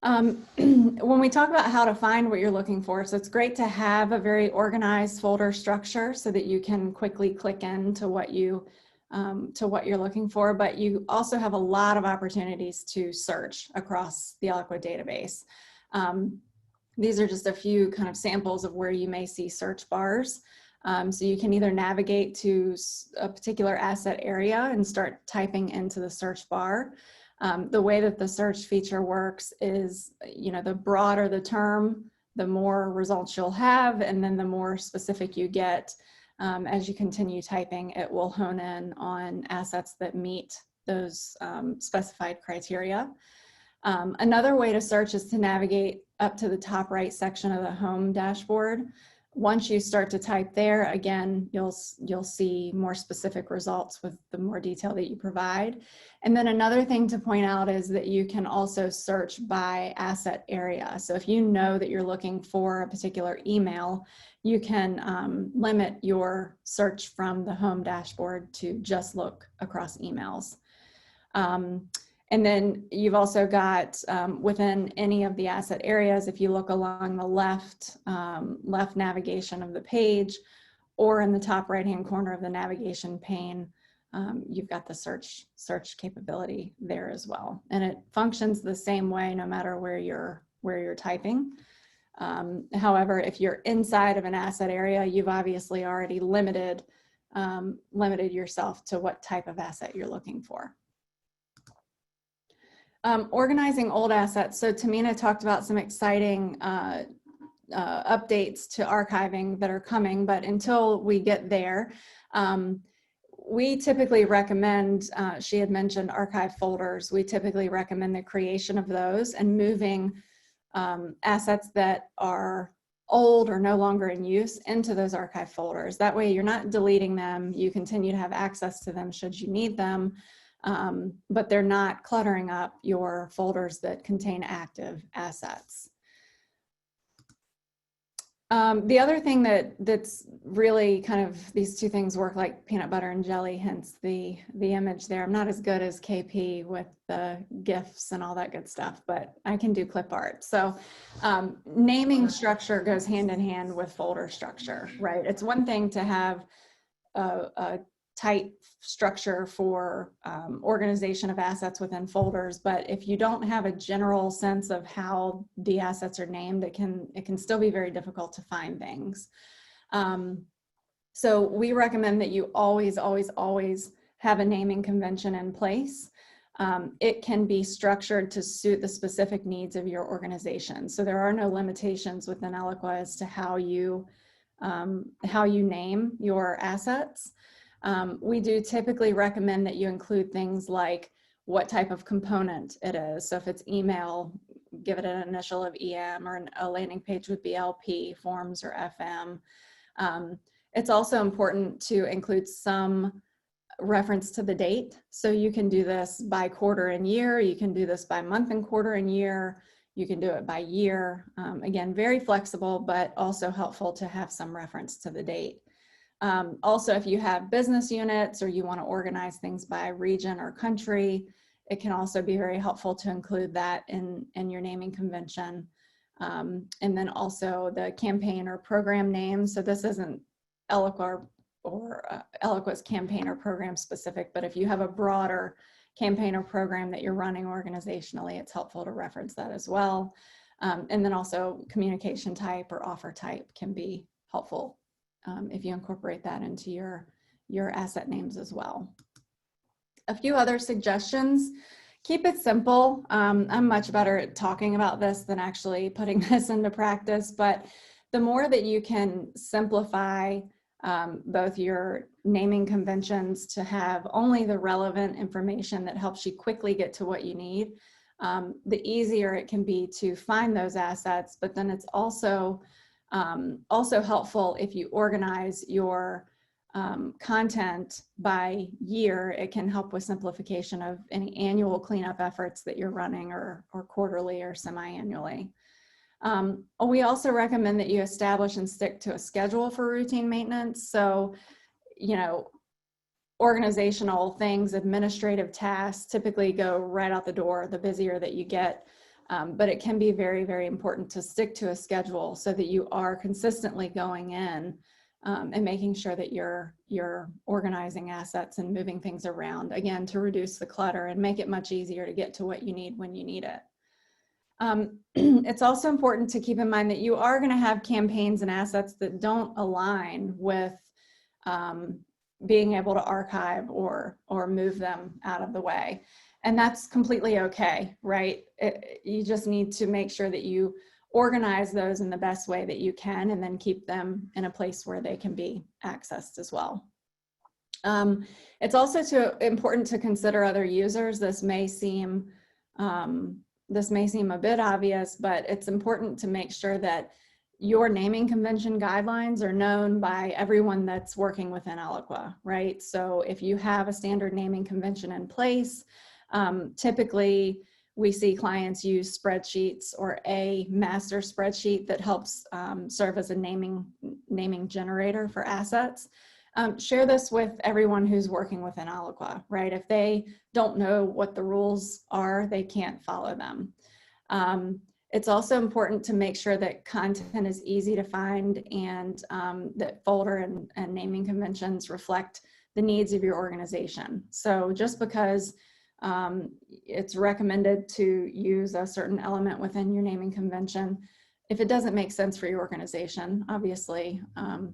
When we talk about how to find what you're looking for, so it's great to have a very organized folder structure so that you can quickly click into what you're looking for, but you also have a lot of opportunities to search across the Eloqua database. These are just a few kind of samples of where you may see search bars. So you can either navigate to a particular asset area and start typing into the search bar. The way that the search feature works is, the broader the term, the more results you'll have, and then the more specific you get. As you continue typing, it will hone in on assets that meet those specified criteria. Another way to search is to navigate up to the top right section of the home dashboard. Once you start to type there, again, you'll see more specific results with the more detail that you provide. And then another thing to point out is that you can also search by asset area. So if you know that you're looking for a particular email, you can limit your search from the home dashboard to just look across emails. And then you've also got within any of the asset areas, if you look along the left navigation of the page, or in the top right-hand corner of the navigation pane, you've got the search capability there as well. And it functions the same way no matter where you're typing. However, if you're inside of an asset area, you've obviously already limited yourself to what type of asset you're looking for. Organizing old assets. So Tamina talked about some exciting updates to archiving that are coming, but until we get there, we typically recommend, she had mentioned archive folders. We typically recommend the creation of those and moving assets that are old or no longer in use into those archive folders. That way you're not deleting them. You continue to have access to them should you need them. But they're not cluttering up your folders that contain active assets. The other thing that's really kind of, these two things work like peanut butter and jelly, hence the image there. I'm not as good as KP with the GIFs and all that good stuff, but I can do clip art. So naming structure goes hand in hand with folder structure, right? It's one thing to have a tight structure for organization of assets within folders, but if you don't have a general sense of how the assets are named, it can still be very difficult to find things. So we recommend that you always, always, always have a naming convention in place. It can be structured to suit the specific needs of your organization. So there are no limitations within Eloqua as to how you name your assets. We do typically recommend that you include things like what type of component it is. So if it's email, give it an initial of EM, or a landing page would be LP, forms or FM. It's also important to include some reference to the date. So you can do this by quarter and year. You can do this by month and quarter and year. You can do it by year. Again, very flexible, but also helpful to have some reference to the date. Also, if you have business units or you want to organize things by region or country, it can also be very helpful to include that in your naming convention. And then also the campaign or program name. So this isn't Eloqua or Eloqua's campaign or program specific, but if you have a broader campaign or program that you're running organizationally, it's helpful to reference that as well. And then also communication type or offer type can be helpful if you incorporate that into your asset names as well. A few other suggestions: keep it simple. I'm much better at talking about this than actually putting this into practice, but the more that you can simplify both your naming conventions to have only the relevant information that helps you quickly get to what you need, the easier it can be to find those assets. But then it's also helpful if you organize your content by year. It can help with simplification of any annual cleanup efforts that you're running, or quarterly or semi-annually. We also recommend that you establish and stick to a schedule for routine maintenance. So, organizational things, administrative tasks typically go right out the door the busier that you get. But it can be very, very important to stick to a schedule so that you are consistently going in and making sure that you're organizing assets and moving things around, again, to reduce the clutter and make it much easier to get to what you need when you need it. It's also important to keep in mind that you are going to have campaigns and assets that don't align with being able to archive or move them out of the way. And that's completely okay, right? You just need to make sure that you organize those in the best way that you can, and then keep them in a place where they can be accessed as well. It's also important to consider other users. This may seem a bit obvious, but it's important to make sure that your naming convention guidelines are known by everyone that's working within Eloqua, right? So if you have a standard naming convention in place, typically we see clients use spreadsheets or a master spreadsheet that helps serve as a naming generator for assets. Share this with everyone who's working within Eloqua, right? If they don't know what the rules are, they can't follow them. It's also important to make sure that content is easy to find, and that folder and naming conventions reflect the needs of your organization. So just because it's recommended to use a certain element within your naming convention, if it doesn't make sense for your organization, obviously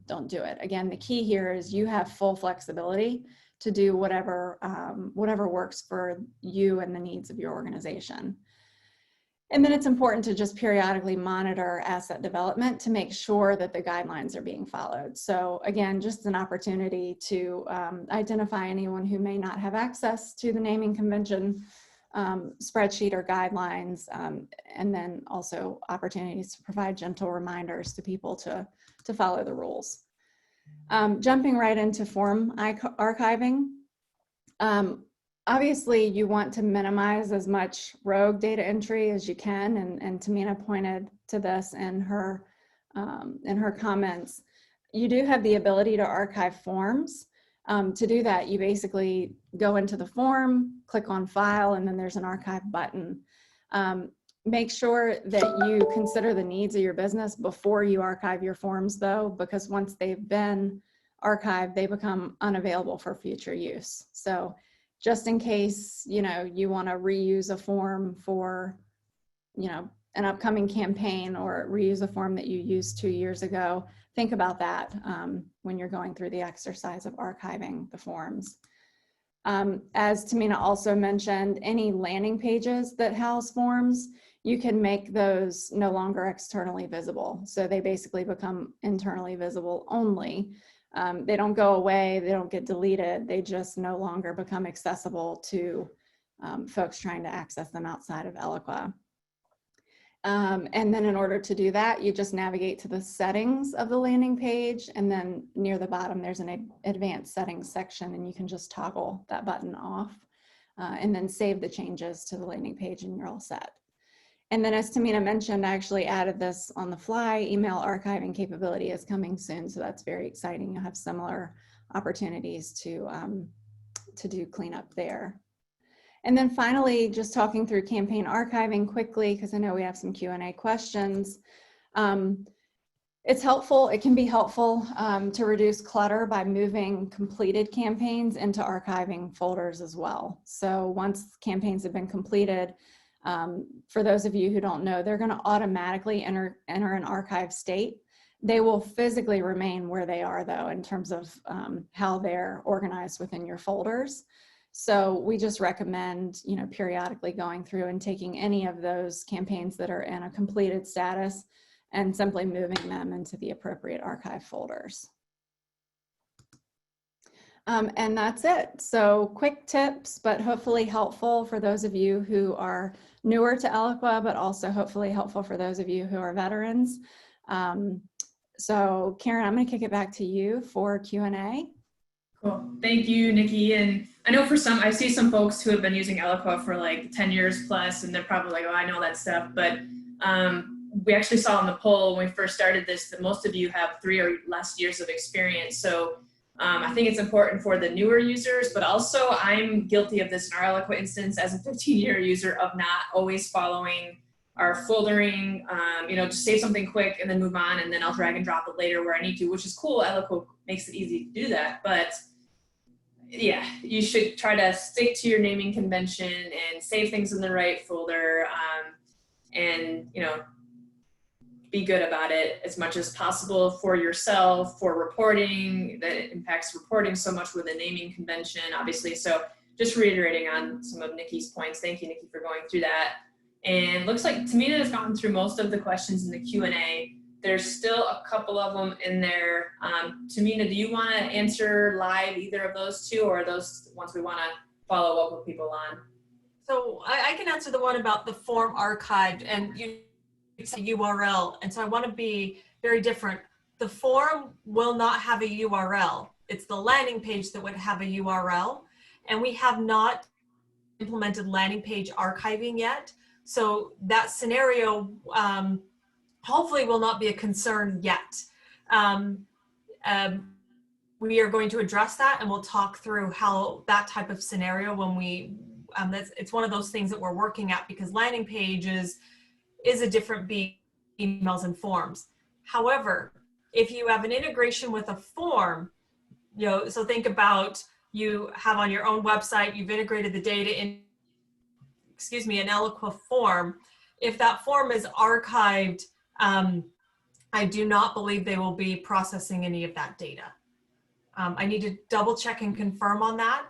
don't do it. Again, the key here is you have full flexibility to do whatever works for you and the needs of your organization. And then it's important to just periodically monitor asset development to make sure that the guidelines are being followed. So again, just an opportunity to identify anyone who may not have access to the naming convention spreadsheet or guidelines, and then also opportunities to provide gentle reminders to people to follow the rules. Jumping right into form archiving. Obviously, you want to minimize as much rogue data entry as you can, and Tamina pointed to this in her comments. You do have the ability to archive forms. To do that, you basically go into the form, click on File, and then there's an Archive button. Make sure that you consider the needs of your business before you archive your forms, though, because once they've been archived, they become unavailable for future use. So just in case, you want to reuse a form for, an upcoming campaign, or reuse a form that you used 2 years ago, think about that when you're going through the exercise of archiving the forms. As Tamina also mentioned, any landing pages that house forms, you can make those no longer externally visible. So they basically become internally visible only. They don't go away, they don't get deleted, they just no longer become accessible to folks trying to access them outside of Eloqua. And then in order to do that, you just navigate to the settings of the landing page, and then near the bottom, there's an advanced settings section, and you can just toggle that button off and then save the changes to the landing page, and you're all set. And then as Tamina mentioned, I actually added this on the fly. Email archiving capability is coming soon, so that's very exciting. You'll have similar opportunities to do cleanup there. And then finally, just talking through campaign archiving quickly, because I know we have some Q&A questions. It's helpful, it can be helpful to reduce clutter by moving completed campaigns into archiving folders as well. So once campaigns have been completed, for those of you who don't know, they're going to automatically enter an archive state. They will physically remain where they are, though, in terms of how they're organized within your folders. So we just recommend, periodically going through and taking any of those campaigns that are in a completed status and simply moving them into the appropriate archive folders. And that's it. So quick tips, but hopefully helpful for those of you who are newer to Eloqua, but also hopefully helpful for those of you who are veterans. So Karen, I'm going to kick it back to you for Q&A. Cool. Thank you, Nikki. And I know for some, I see some folks who have been using Eloqua for like 10 years plus, and they're probably like, oh, I know that stuff. But we actually saw in the poll when we first started this that most of you have 3 or less years of experience. So I think it's important for the newer users, but also I'm guilty of this in our Eloqua instance as a 15-year user of not always following our foldering, just save something quick and then move on, and then I'll drag and drop it later where I need to, which is cool. Eloqua makes it easy to do that, but yeah, you should try to stick to your naming convention and save things in the right folder, and be good about it as much as possible for yourself, for reporting, that it impacts reporting so much with a naming convention, obviously. So just reiterating on some of Nikki's points. Thank you, Nikki, for going through that. And looks like Tamina has gone through most of the questions in the Q&A. There's still a couple of them in there. Tamina, do you want to answer live either of those two, or are those ones we want to follow up with people on? So I can answer the one about the form archived, and it's a URL. And so I want to be very different. The form will not have a URL. It's the landing page that would have a URL. And we have not implemented landing page archiving yet. So that scenario hopefully will not be a concern yet. We are going to address that, and we'll talk through how that type of scenario when we, it's one of those things that we're working at, because landing pages is a different beat, emails and forms. However, if you have an integration with a form, so think about, you have on your own website, you've integrated the data in, an Eloqua form. If that form is archived, I do not believe they will be processing any of that data. I need to double check and confirm on that,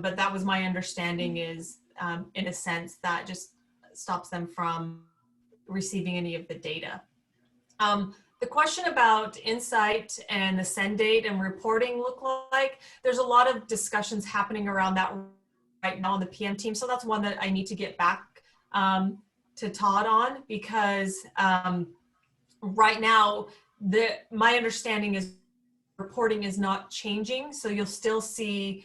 but that was my understanding, is in a sense that just stops them from receiving any of the data. The question about insight and the send date and reporting look like, there's a lot of discussions happening around that right now on the PM team. So that's one that I need to get back to Todd on, because right now, my understanding is reporting is not changing. So you'll still see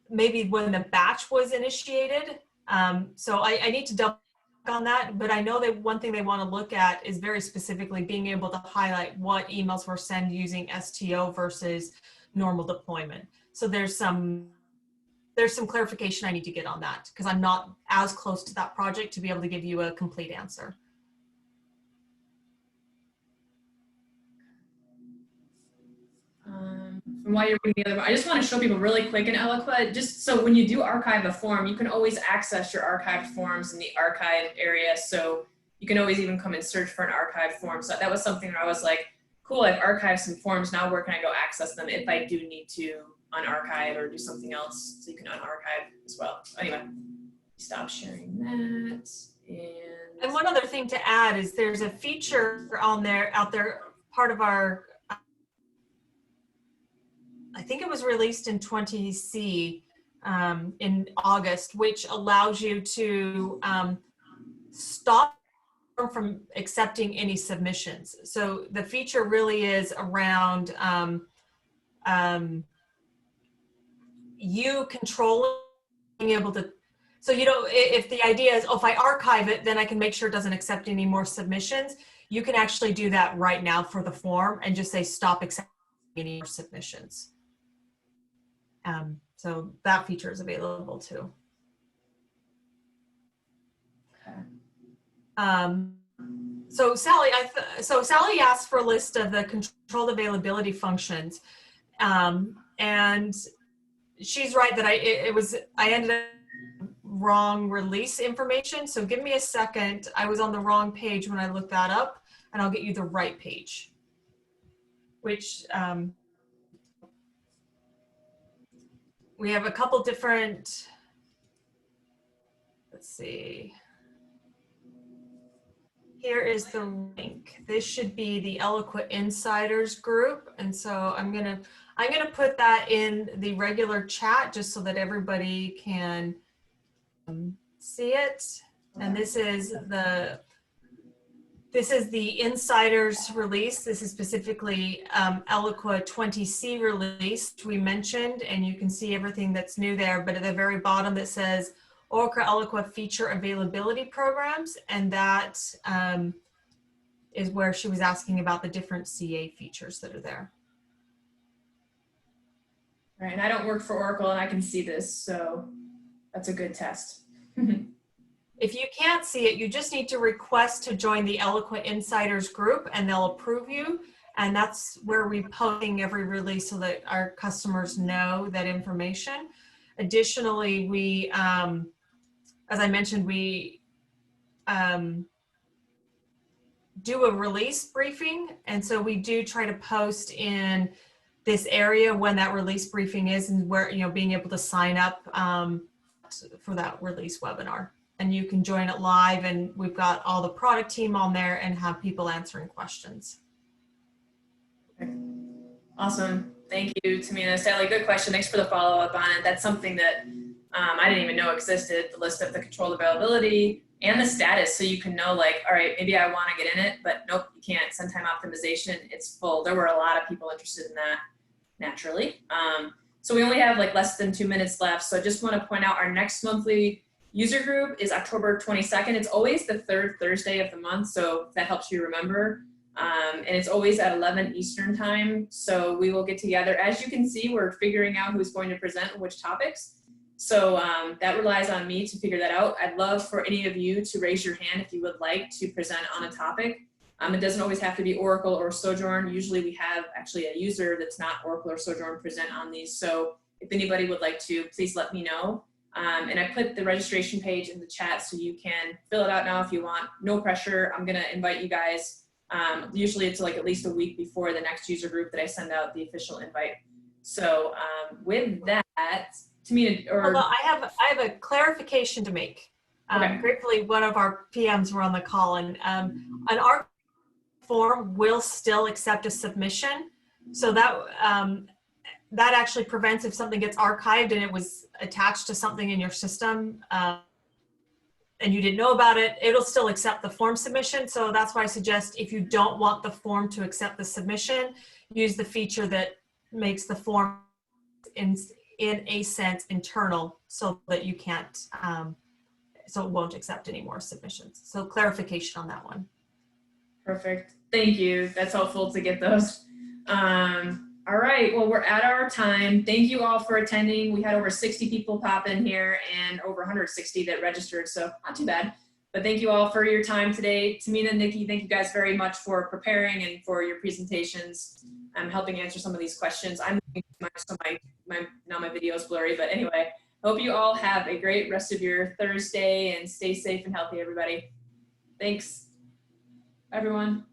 maybe when the batch was initiated. So I need to double on that, but I know that one thing they want to look at is very specifically being able to highlight what emails were sent using STO versus normal deployment. So there's some clarification I need to get on that, because I'm not as close to that project to be able to give you a complete answer. While you're reading the other one, I just want to show people really quick in Eloqua, just so when you do archive a form, you can always access your archived forms in the archive area. So You can always even come and search for an archive form. So that was something where I was like, cool, I've archived some forms. Now where can I go access them if I do need to unarchive or do something else? So you can unarchive as well. So anyway, stop sharing that. And one other thing to add is there's a feature out there, part of our, I think it was released in 20C in August, which allows you to stop from accepting any submissions. So the feature really is around you controlling, being able to, so you know, if the idea is, oh, if I archive it, then I can make sure it doesn't accept any more submissions. You can actually do that right now for the form and just say stop accepting any more submissions. So that feature is available too. So Sally, Sally asked for a list of the controlled availability functions, and she's right that I ended up wrong release information. So give me a second. I was on the wrong page when I looked that up, and I'll get you the right page. Which we have a couple different. Let's see. Here is the link. This should be the Eloqua Insiders group. And so I'm gonna put that in the regular chat just so that everybody can see it. And this is the Insiders release. This is specifically Eloqua 20C release we mentioned, and you can see everything that's new there. But at the very bottom it says Oracle Eloqua feature availability programs, and that is where she was asking about the different CA features that are there. Right, and I don't work for Oracle and I can see this, so that's a good test. If you can't see it, you just need to request to join the Eloqua Insiders group and they'll approve you. And that's where we're posting every release so that our customers know that information. Additionally, we, as I mentioned, we do a release briefing. And so we do try to post in this area when that release briefing is and where, you know, being able to sign up for that release webinar. And you can join it live, and we've got all the product team on there and have people answering questions. Awesome. Thank you, Tamina. Sally, good question. Thanks for the follow-up on it. That's something that I didn't even know existed, the list of the controlled availability and the status, so you can know, like, all right, maybe I want to get in it, but nope, you can't. Send time optimization, it's full. There were a lot of people interested in that, naturally. So we only have like less than 2 minutes left, so I just want to point out our next monthly user group is October 22nd. It's always the third Thursday of the month, so that helps you remember. And it's always at 11 Eastern time. So we will get together. As you can see, we're figuring out who's going to present on which topics. So that relies on me to figure that out. I'd love for any of you to raise your hand if you would like to present on a topic. It doesn't always have to be Oracle or Sojourn. Usually we have actually a user that's not Oracle or Sojourn present on these. So if anybody would like to, please let me know. And I put the registration page in the chat so you can fill it out now if you want. No pressure. I'm going to invite you guys. Usually it's like at least a week before the next user group that I send out the official invite. So with that, Tamina, or although I have a clarification to make. Okay. Gratefully, one of our PMs were on the call, and an ARC form will still accept a submission. So that that actually prevents if something gets archived and it was attached to something in your system and you didn't know about it, it'll still accept the form submission. So that's why I suggest if you don't want the form to accept the submission, use the feature that makes the form in a sense internal so that you can't, so it won't accept any more submissions. So clarification on that one. Perfect. Thank you. That's helpful to get those. All right. Well, we're at our time. Thank you all for attending. We had over 60 people pop in here and over 160 that registered, so not too bad. But thank you all for your time today. Tamina and Nikki, thank you guys very much for preparing and for your presentations. I'm helping answer some of these questions. I'm so now my video is blurry, but anyway, hope you all have a great rest of your Thursday and stay safe and healthy, everybody. Thanks. everyone.